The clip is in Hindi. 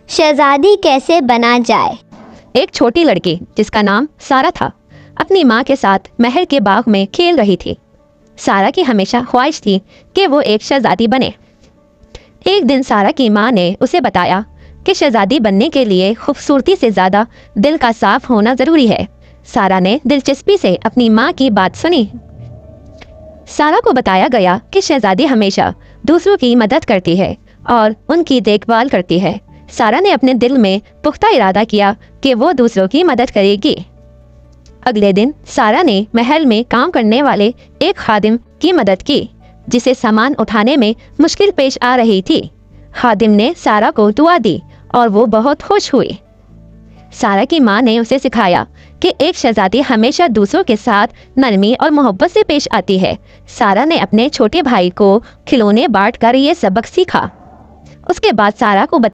शहजादी कैसे बना जाए। एक छोटी लड़की जिसका नाम सारा था अपनी माँ के साथ महल के बाग में खेल रही थी। सारा की हमेशा ख्वाहिश थी कि वो एक शहजादी बने। एक दिन सारा की माँ ने उसे बताया कि शहजादी बनने के लिए खूबसूरती से ज़्यादा दिल का साफ होना ज़रूरी है। सारा ने दिलचस्पी से अपनी माँ की बात सुनी। सारा को बताया गया कि शहजादी हमेशा दूसरों की मदद करती है और उनकी देखभाल करती है। सारा ने अपने दिल में पुख्ता इरादा किया कि वो दूसरों की मदद करेगी। अगले दिन सारा ने महल में काम करने वाले एक खादिम की मदद की जिसे सामान उठाने में मुश्किल पेश आ रही थी। खादिम ने सारा को दुआ दी और वो बहुत खुश हुई। सारा की माँ ने उसे सिखाया कि एक शहजादी हमेशा दूसरों के साथ नरमी और मोहब्बत से पेश आती है। सारा ने अपने छोटे भाई को खिलौने बांट कर ये सबक सीखा। उसके बाद सारा को